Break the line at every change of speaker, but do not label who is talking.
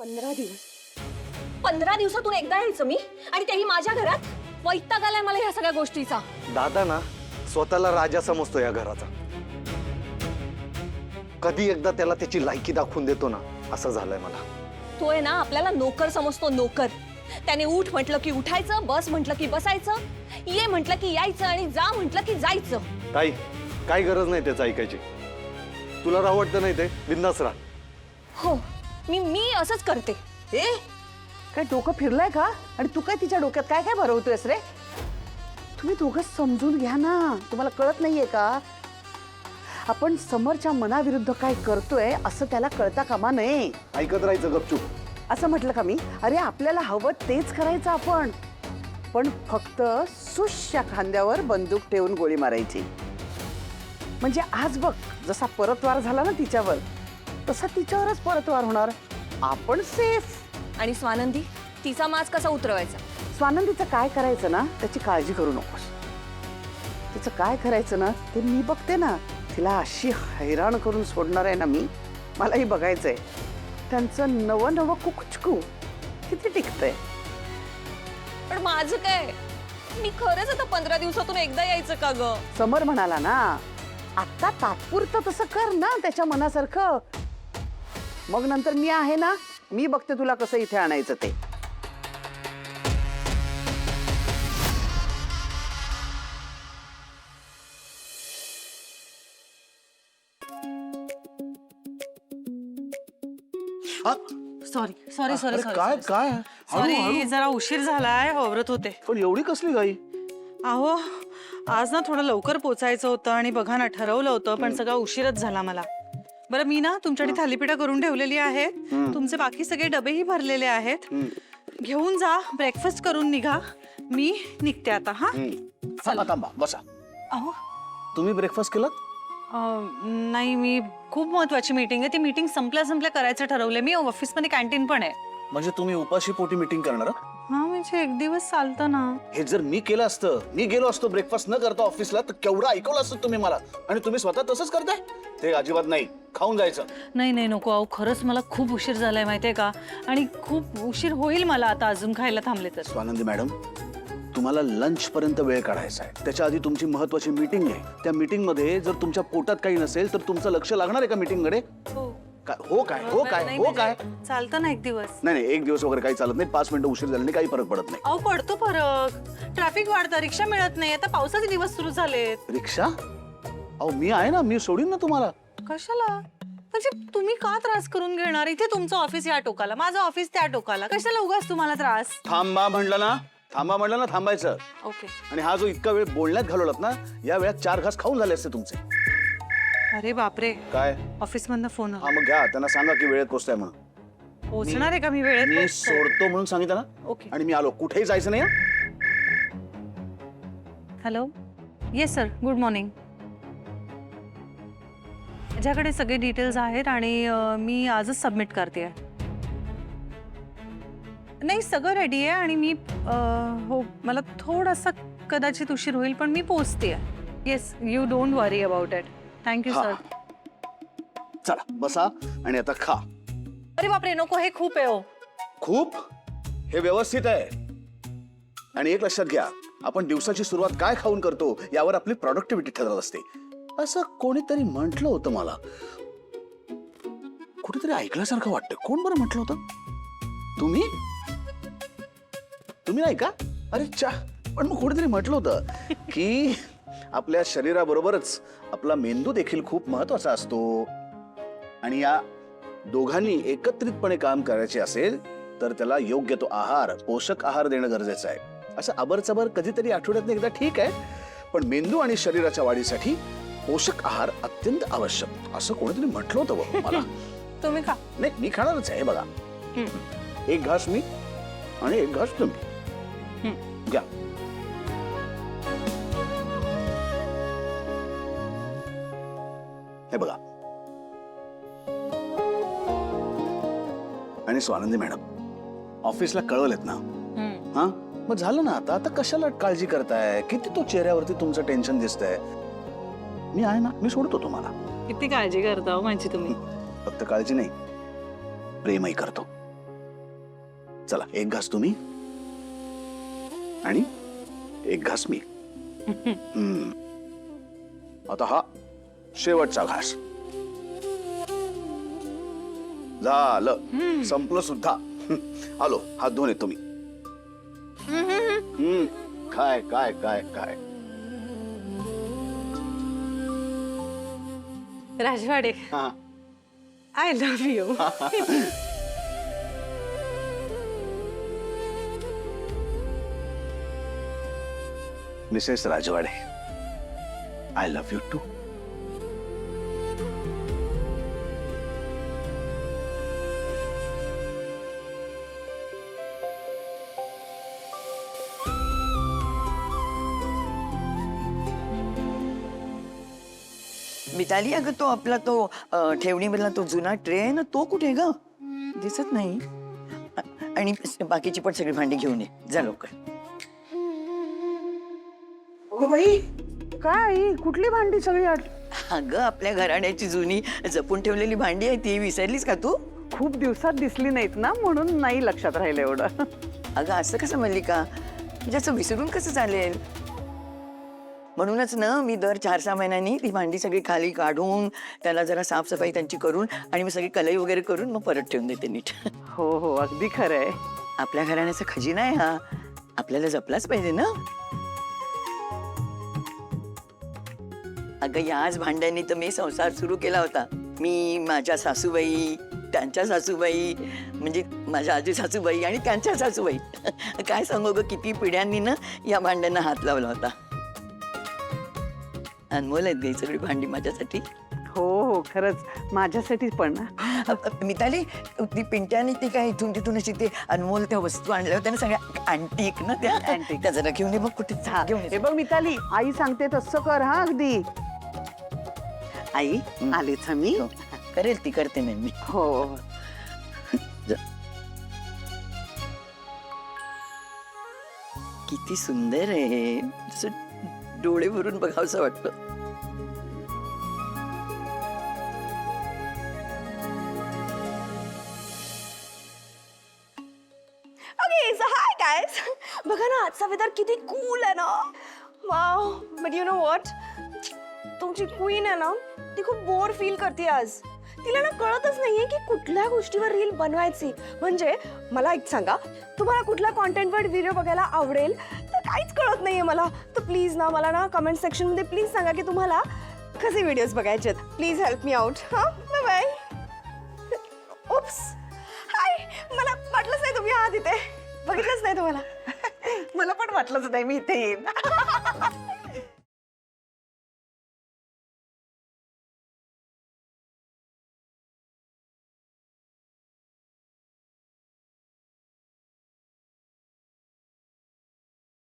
15 दिवस 15 दिवसातून एकदा यायचं मी, आणि तेही माझ्या घरात. वैताग आलाय मला ह्या सगळ्या गोष्टीचा.
दादा ना स्वतःला राजा समजतो या घराचा. कधी एकदा त्याला त्याची लायकी दाखवून देतो ना, असं झालंय मला.
तो आहे ना आपल्याला नोकर समजतो, नोकर. त्याने उठ म्हटलं की उठायचं, बस म्हटलं की बसायचं, ये म्हटलं की यायचं, आणि जा म्हटलं की जायचं.
ताई, काय गरज नाही त्याचं ऐकायची. तुला राहू वाटतं नाही ते बिंदास राहा.
हो, मी असंच करते.
काय डोकं फिरलंय का? आणि तू काय तिच्या डोक्यात काय काय भरवतोयस रे? तुम्ही दोघं समजून घ्या ना. तुम्हाला कळत नाहीये का? आपण समोरच्या मनाविरुद्ध काय करतोय असं त्याला कळता कामा नये.
ऐकत राहायचं गपचूप.
असं म्हटलं का मी? अरे आपल्याला हवं तेच करायचं आपण, पण फक्त सुश्या खांद्यावर बंदूक ठेवून गोळी मारायची. म्हणजे आज बघ, जसा परतवार झाला ना तिच्यावर, तसा तिच्यावरच परतवार होणार. आपण सेफ.
आणि स्वानंदी, तिचा माज कसा उतरवायचा?
स्वानंदीचं काय करायचं ना त्याची काळजी करू नकोस. तिचं काय करायचं ना ते मी बघते ना. तिला अशी हैराण करून सोडणार आहे ना मी. मलाही बघायचंय त्यांचं नवं नवं कुकचकू किती टिकतंय.
पण माझं काय? मी खरंच आता 15 दिवसातून एकदा यायचं का ग?
समर म्हणाला ना, आता तात्पुरतं तसं कर ना त्याच्या मनासारखं. मग नंतर मी आहे ना, मी बघते तुला कसं इथे आणायचं ते.
सॉरी सॉरी सॉरी
अरे काय काय
सॉरी, जरा उशीर झालाय, आवरत होते.
पण एवढी कसली घाई?
अहो, आज ना थोडं लवकर पोचायचं होतं, आणि बघा ना ठरवलं होतं पण सगळा उशीरच झाला मला. बरं, मी ना तुमच्याकडे थालीपीठं करून ठेवलेली आहे. तुमचे बाकी सगळे डबेही भरलेले आहेत. घेऊन जा, ब्रेकफास्ट करून निघा. मी निघते आता. हा
थांबा थांबा बसा.
अहो
तुम्ही ब्रेकफास्ट केलात?
नाही, मी खूप महत्वाची मीटिंग आहे. ती मीटिंग संपल्या करायचं ठरवलंय मी. ऑफिसमध्ये कॅन्टीन पण आहे.
म्हणजे तुम्ही उपाशी पोटी मीटिंग करणार?
हा, म्हणजे एक दिवस चालतं ना.
हे जर मी केलं असतं, मी गेलो असतो ब्रेकफास्ट न करता ऑफिसला, तर केवढं ऐकवलं असतं तुम्ही मला. आणि तुम्ही स्वतः तसंच करताय? ते अजिबात नाही. खाऊन जायचं.
नाही नाही, नको. अहो, खरंच मला खूप उशीर झालाय माहितीये का, आणि खूप उशीर होईल मला आता अजून खायला थांबले तर.
स्वानंदी मॅडम, तुम्हाला लंच पर्यंत वेळ काढायचा आहे. त्याच्या आधी तुमची महत्वाची मीटिंग आहे. त्या मीटिंग मध्ये जर तुमच्या पोटात काही नसेल तर तुमचं लक्ष लागणार आहे का मीटिंग कडे? हो काय
चालतं ना एक दिवस?
नाही नाही, एक दिवस वगैरे काही चालत नाही. 5 मिनिटं उशीर झाल्याने काही फरक पडत नाही.
अहो, पडतो फरक. ट्रॅफिक वाढतं, रिक्षा मिळत नाही. आता पावसाचे दिवस सुरू झालेत.
रिक्षा? अहो मी आहे ना, मी सोडीन ना तुम्हाला.
कशाला? म्हणजे तुम्ही का त्रास करून घेणार? इथे तुमचं ऑफिस या टोकाला, माझं ऑफिस त्या टोकाला. कशाला उगाच तुम्हाला त्रास?
थांबा म्हणलं ना, थांबायचं.
ओके.
आणि हा जो इतका वेळ बोलण्यात घालवलात ना, या वेळात 4 घास खाऊन झाले असते तुमचे.
अरे बापरे,
काय?
ऑफिस मधनं फोन
हा मग घ्या, त्यांना सांगा की वेळेत पोहोचताय म्हणून.
पोहोचणार आहे का मी वेळेत?
मी सोडतो म्हणून सांगितलं ना.
ओके.
आणि मी आलो, कुठेही जायचं नाही.
Hello, yes sir, good morning. माझ्याकडे सगळे डिटेल्स आहेत, आणि मी आजच सबमिट करते. नाही, सगळं रेडी आहे, आणि मी हो, मला थोडासा कदाचित उशीर होईल, पण मी पोचते. Yes, you don't worry about it. Thank you sir.
चला बसा आणि आता खा.
अरे बापरे, नको, हे खूप आहे. हो,
खूप? हे व्यवस्थित आहे. आणि एक लक्षात घ्या, आपण दिवसाची सुरुवात काय खाऊन करतो यावर आपली प्रोडक्टिव्हिटी ठरत असते. असं कोणीतरी म्हटलं होतं मला, कुठेतरी ऐकल्यासारखं वाटतं. कोण बरं म्हटलं होतं? तुम्ही नाही का? अरे चा, पण मग कोणीतरी म्हटलं होतं की आपल्या शरीराबरोबरच आपला मेंदू देखील खूप महत्वाचा असतो, आणि या दोघांनी एकत्रितपणे काम करायचे असेल तर त्याला योग्य तो आहार, पोषक आहार देणं गरजेचं आहे. असं अबरचबर कधीतरी आठवड्यात एकदा ठीक आहे, पण मेंदू आणि शरीराच्या वाढीसाठी पोषक आहार अत्यंत आवश्यक, असं कोणीतरी म्हटलं होतं मला.
तुम्ही खा.
नाही, मी खाणारच आहे. बघा, एक घास मी आणि एक घास तुम्ही. घ्या. हे बघा. आणि स्वानंदी मॅडम, ऑफिसला कळवलेत ना? हा, मग झालं ना. आता कशाला काळजी करताय? किती तो चेहऱ्यावरती तुमचं टेन्शन दिसतंय. मी आहे ना, मी सोडतो तुम्हाला.
किती काळजी करता माझी तुम्ही.
फक्त काळजी नाही, प्रेमही करतो. चला, एक घास तुम्ही आणि एक घास मी. आता हा शेवटचा घास. झालं, संपलं सुद्धा. आलो, हात धुवून येतो मी. काय काय काय काय
राजवाडे,
हा.
I love you.
Mrs Rajwade, I love you too.
Mitali, अगं तो आपला तो ठेवणीमधला तो जुना ट्रे आहे ना, तो कुठे ग? दिसत नाही. आणि बाकीची पण सगळी भांडी घेऊन ये, जा लवकर.
अगं बाई, काय आई, कुठली भांडी सगळी
अगं आपल्या घराण्याची जुनी जपून ठेवलेली भांडी आहे, ती विसरलीस का तू?
खूप दिवसात दिसली नाहीत ना, म्हणून नाही लक्षात राहिलं एवढं.
अगं असं कसं मल्लिका, म्हणजे असं विसरून कसं चालेल? म्हणूनच ना मी दर 4-6 महिन्यांनी ती भांडी सगळी खाली काढून त्याला जरा साफसफाई त्यांची करून आणि मग सगळी कलई वगैरे करून मग परत ठेवून देते नीट.
हो हो, अगदी खरं आहे.
आपल्या घराण्याचा खजिना आहे हा, आपल्याला जपलाच पाहिजे ना. अगं याच भांड्यांनी तर मी संसार सुरू केला होता. मी, माझ्या सासूबाई, त्यांच्या सासूबाई, म्हणजे माझ्या आजी सासूबाई आणि त्यांच्या सासूबाई. काय सांगू ग, किती पिढ्यांनी ना या भांड्यांना हात लावला होता. अनमोल आहेत ग ही सगळी भांडी माझ्यासाठी.
हो हो, खरंच माझ्यासाठी पण ना.
मिताली, ती पिंट्याने ती काय इथून तिथून अशी ते अनमोल त्या वस्तू आणल्या होत्या ना, सगळ्या अँटिक ना त्या.
Antique.
त्या जरा घेऊन ये मग कुठे घेऊन ये.
हे बघ मिताली, आई सांगते तसं कर हा. अगदी आई, आलेच मी.
करेल ती, करते नाही मी.
हो.
किती सुंदर आहे, जसं डोळे भरून बघावंसं वाटतं.
Okay, so hi guys. बघा ना आजचा वेदर किती कूल आहे ना. Wow. But you know what, तुमची क्वीन आहे ना, ती खूप बोर फील करते आज. तिला ना कळतच नाहीये की कुठल्या गोष्टीवर रील बनवायची. म्हणजे मला एक सांगा, तुम्हाला कुठल्या कॉन्टेंटवर व्हिडिओ बघायला आवडेल, तर काहीच कळत नाहीये मला. तर प्लीज ना मला ना कमेंट सेक्शनमध्ये प्लीज सांगा की तुम्हाला कसे व्हिडिओज बघायचे आहेत. Please help me out. हां, बाय बाय. उप्स, हाय. मला वाटलंच नाही तुम्ही आहात इथे. बघितलंच नाही तुम्हाला.
मला पण वाटलंच नाही मी इथे येईन.